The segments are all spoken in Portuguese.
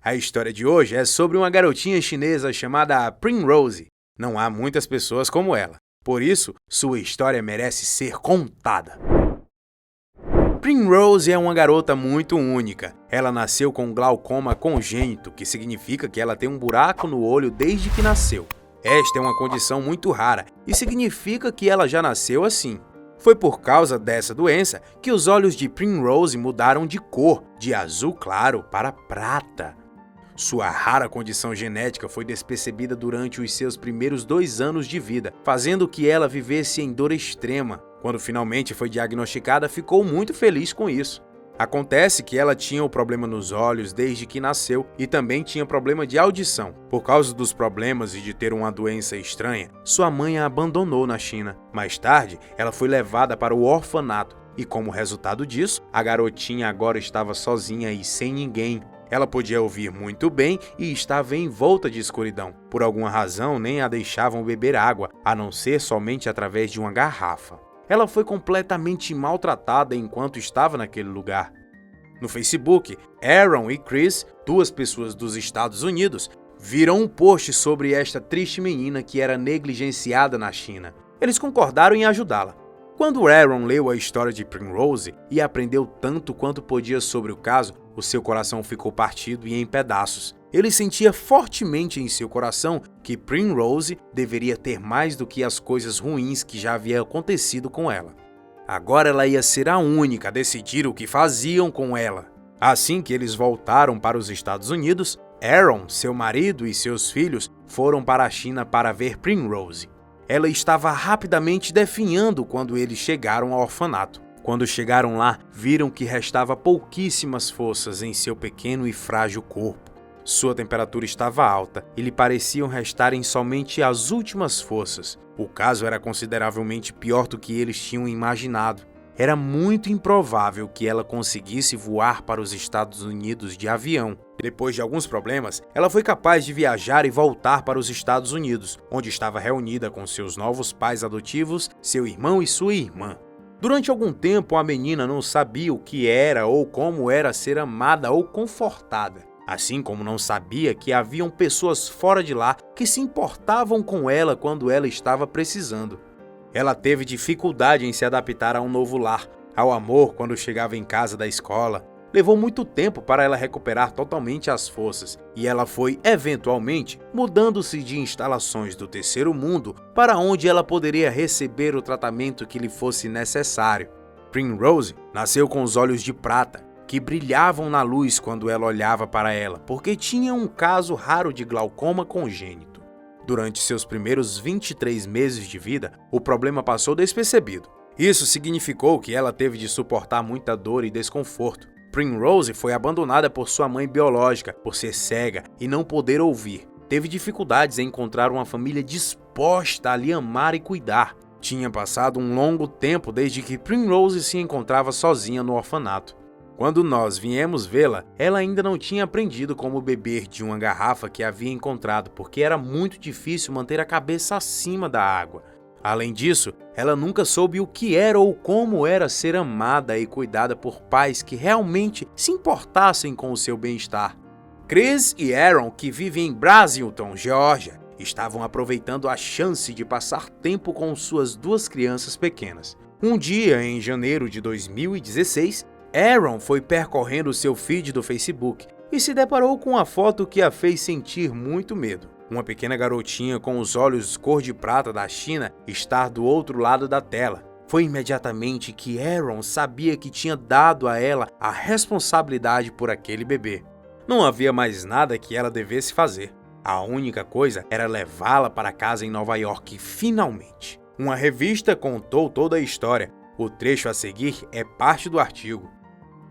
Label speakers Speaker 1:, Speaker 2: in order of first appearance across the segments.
Speaker 1: A história de hoje é sobre uma garotinha chinesa chamada Primrose. Não há muitas pessoas como ela, por isso sua história merece ser contada. Primrose é uma garota muito única. Ela nasceu com glaucoma congênito, que significa que ela tem um buraco no olho desde que nasceu. Esta é uma condição muito rara e significa que ela já nasceu assim. Foi por causa dessa doença que os olhos de Primrose mudaram de cor, de azul claro para prata. Sua rara condição genética foi despercebida durante os seus primeiros 2 anos de vida, fazendo que ela vivesse em dor extrema. Quando finalmente foi diagnosticada, ficou muito feliz com isso. Acontece que ela tinha o problema nos olhos desde que nasceu e também tinha problema de audição. Por causa dos problemas e de ter uma doença estranha, sua mãe a abandonou na China. Mais tarde, ela foi levada para o orfanato e, como resultado disso, a garotinha agora estava sozinha e sem ninguém. Ela podia ouvir muito bem e estava envolta de escuridão. Por alguma razão, nem a deixavam beber água, a não ser somente através de uma garrafa. Ela foi completamente maltratada enquanto estava naquele lugar. No Facebook, Aaron e Chris, 2 pessoas dos Estados Unidos, viram um post sobre esta triste menina que era negligenciada na China. Eles concordaram em ajudá-la. Quando Aaron leu a história de Primrose e aprendeu tanto quanto podia sobre o caso, o seu coração ficou partido e em pedaços. Ele sentia fortemente em seu coração que Primrose deveria ter mais do que as coisas ruins que já havia acontecido com ela. Agora ela ia ser a única a decidir o que faziam com ela. Assim que eles voltaram para os Estados Unidos, Aaron, seu marido e seus filhos foram para a China para ver Primrose. Ela estava rapidamente definhando quando eles chegaram ao orfanato. Quando chegaram lá, viram que restava pouquíssimas forças em seu pequeno e frágil corpo. Sua temperatura estava alta e lhe pareciam restarem somente as últimas forças. O caso era consideravelmente pior do que eles tinham imaginado. Era muito improvável que ela conseguisse voar para os Estados Unidos de avião. Depois de alguns problemas, ela foi capaz de viajar e voltar para os Estados Unidos, onde estava reunida com seus novos pais adotivos, seu irmão e sua irmã. Durante algum tempo, a menina não sabia o que era ou como era ser amada ou confortada. Assim como não sabia que haviam pessoas fora de lá que se importavam com ela quando ela estava precisando. Ela teve dificuldade em se adaptar a um novo lar, ao amor quando chegava em casa da escola. Levou muito tempo para ela recuperar totalmente as forças e ela foi, eventualmente, mudando-se de instalações do terceiro mundo para onde ela poderia receber o tratamento que lhe fosse necessário. Primrose nasceu com os olhos de prata, que brilhavam na luz quando ela olhava para ela, porque tinha um caso raro de glaucoma congênito. Durante seus primeiros 23 meses de vida, o problema passou despercebido. Isso significou que ela teve de suportar muita dor e desconforto. Primrose foi abandonada por sua mãe biológica, por ser cega e não poder ouvir. Teve dificuldades em encontrar uma família disposta a lhe amar e cuidar. Tinha passado um longo tempo desde que Primrose se encontrava sozinha no orfanato. Quando nós viemos vê-la, ela ainda não tinha aprendido como beber de uma garrafa que havia encontrado, porque era muito difícil manter a cabeça acima da água. Além disso, ela nunca soube o que era ou como era ser amada e cuidada por pais que realmente se importassem com o seu bem-estar. Chris e Aaron, que vivem em Braselton, Geórgia, estavam aproveitando a chance de passar tempo com suas 2 crianças pequenas. Um dia, em janeiro de 2016, Aaron foi percorrendo seu feed do Facebook e se deparou com uma foto que a fez sentir muito medo. Uma pequena garotinha com os olhos cor de prata da China estar do outro lado da tela. Foi imediatamente que Aaron sabia que tinha dado a ela a responsabilidade por aquele bebê. Não havia mais nada que ela devesse fazer. A única coisa era levá-la para casa em Nova York finalmente. Uma revista contou toda a história. O trecho a seguir é parte do artigo.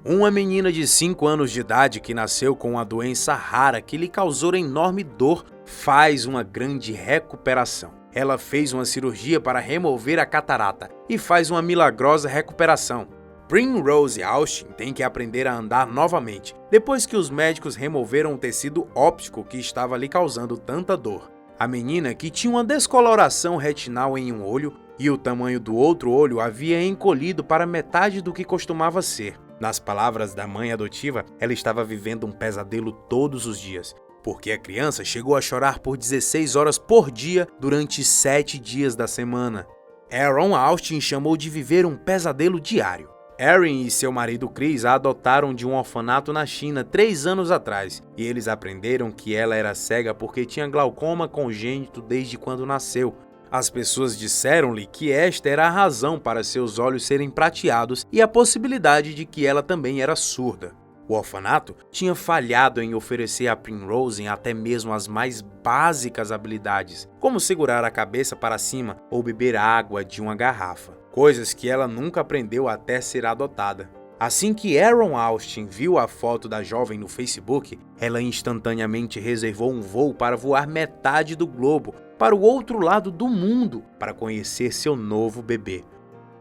Speaker 1: Uma menina de 5 anos de idade que nasceu com uma doença rara que lhe causou enorme dor faz uma grande recuperação. Ela fez uma cirurgia para remover a catarata e faz uma milagrosa recuperação. Primrose Austin tem que aprender a andar novamente, depois que os médicos removeram o tecido óptico que estava lhe causando tanta dor. A menina, que tinha uma descoloração retinal em um olho e o tamanho do outro olho havia encolhido para metade do que costumava ser. Nas palavras da mãe adotiva, ela estava vivendo um pesadelo todos os dias, porque a criança chegou a chorar por 16 horas por dia durante 7 dias da semana. Aaron Austin chamou de viver um pesadelo diário. Erin e seu marido Chris a adotaram de um orfanato na China 3 anos atrás, e eles aprenderam que ela era cega porque tinha glaucoma congênito desde quando nasceu. As pessoas disseram-lhe que esta era a razão para seus olhos serem prateados e a possibilidade de que ela também era surda. O orfanato tinha falhado em oferecer a Primrose até mesmo as mais básicas habilidades, como segurar a cabeça para cima ou beber água de uma garrafa, coisas que ela nunca aprendeu até ser adotada. Assim que Aaron Austin viu a foto da jovem no Facebook, ela instantaneamente reservou um voo para voar metade do globo para o outro lado do mundo para conhecer seu novo bebê.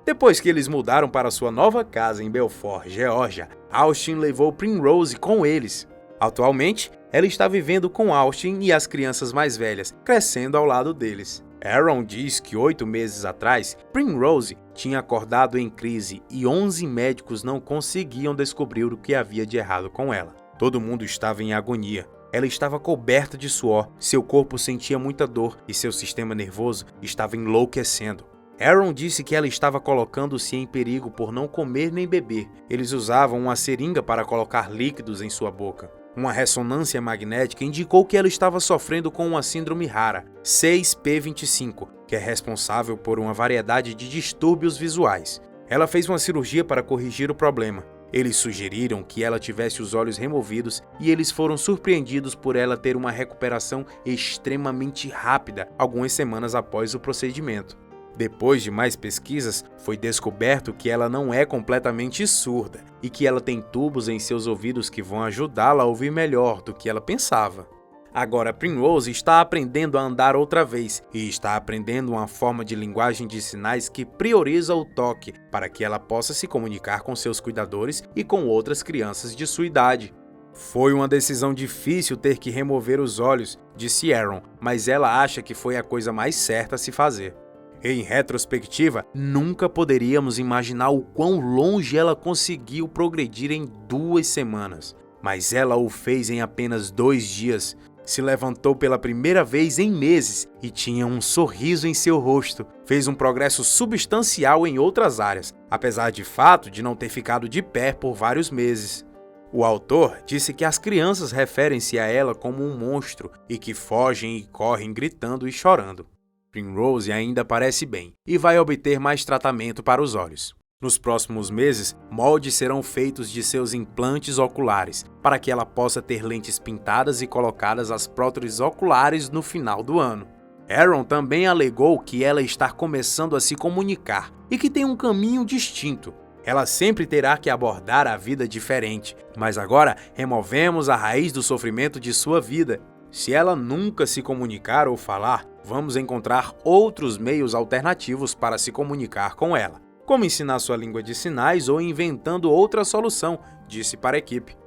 Speaker 1: Depois que eles mudaram para sua nova casa em Belfort, Geórgia, Austin levou Primrose com eles. Atualmente, ela está vivendo com Austin e as crianças mais velhas, crescendo ao lado deles. Aaron diz que 8 meses atrás, Primrose tinha acordado em crise e 11 médicos não conseguiam descobrir o que havia de errado com ela. Todo mundo estava em agonia. Ela estava coberta de suor, seu corpo sentia muita dor e seu sistema nervoso estava enlouquecendo. Aaron disse que ela estava colocando-se em perigo por não comer nem beber. Eles usavam uma seringa para colocar líquidos em sua boca. Uma ressonância magnética indicou que ela estava sofrendo com uma síndrome rara, 6P25, que é responsável por uma variedade de distúrbios visuais. Ela fez uma cirurgia para corrigir o problema. Eles sugeriram que ela tivesse os olhos removidos e eles foram surpreendidos por ela ter uma recuperação extremamente rápida algumas semanas após o procedimento. Depois de mais pesquisas, foi descoberto que ela não é completamente surda e que ela tem tubos em seus ouvidos que vão ajudá-la a ouvir melhor do que ela pensava. Agora, Primrose está aprendendo a andar outra vez e está aprendendo uma forma de linguagem de sinais que prioriza o toque para que ela possa se comunicar com seus cuidadores e com outras crianças de sua idade. Foi uma decisão difícil ter que remover os olhos, disse Aaron, mas ela acha que foi a coisa mais certa a se fazer. Em retrospectiva, nunca poderíamos imaginar o quão longe ela conseguiu progredir em 2 semanas. Mas ela o fez em apenas 2 dias. Se levantou pela primeira vez em meses e tinha um sorriso em seu rosto. Fez um progresso substancial em outras áreas, apesar de fato de não ter ficado de pé por vários meses. O autor disse que as crianças referem-se a ela como um monstro e que fogem e correm gritando e chorando. Primrose ainda parece bem e vai obter mais tratamento para os olhos. Nos próximos meses, moldes serão feitos de seus implantes oculares para que ela possa ter lentes pintadas e colocadas as próteses oculares no final do ano. Aaron também alegou que ela está começando a se comunicar e que tem um caminho distinto. Ela sempre terá que abordar a vida diferente, mas agora removemos a raiz do sofrimento de sua vida. Se ela nunca se comunicar ou falar, vamos encontrar outros meios alternativos para se comunicar com ela, como ensinar sua língua de sinais ou inventando outra solução, disse para a equipe.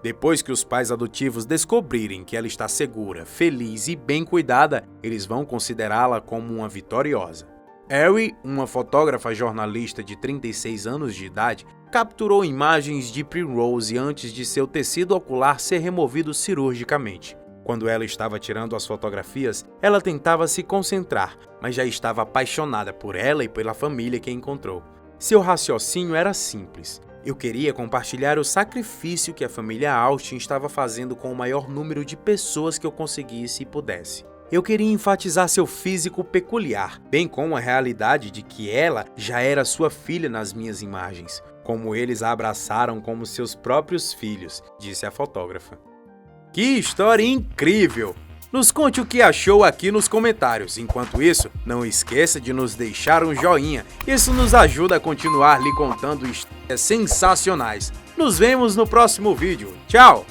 Speaker 1: Depois que os pais adotivos descobrirem que ela está segura, feliz e bem cuidada, eles vão considerá-la como uma vitoriosa. Erin, uma fotógrafa jornalista de 36 anos de idade, capturou imagens de Primrose antes de seu tecido ocular ser removido cirurgicamente. Quando ela estava tirando as fotografias, ela tentava se concentrar, mas já estava apaixonada por ela e pela família que encontrou. Seu raciocínio era simples. Eu queria compartilhar o sacrifício que a família Austin estava fazendo com o maior número de pessoas que eu conseguisse e pudesse. Eu queria enfatizar seu físico peculiar, bem como a realidade de que ela já era sua filha nas minhas imagens, como eles a abraçaram como seus próprios filhos, disse a fotógrafa. Que história incrível! Nos conte o que achou aqui nos comentários. Enquanto isso, não esqueça de nos deixar um joinha. Isso nos ajuda a continuar lhe contando histórias sensacionais. Nos vemos no próximo vídeo. Tchau!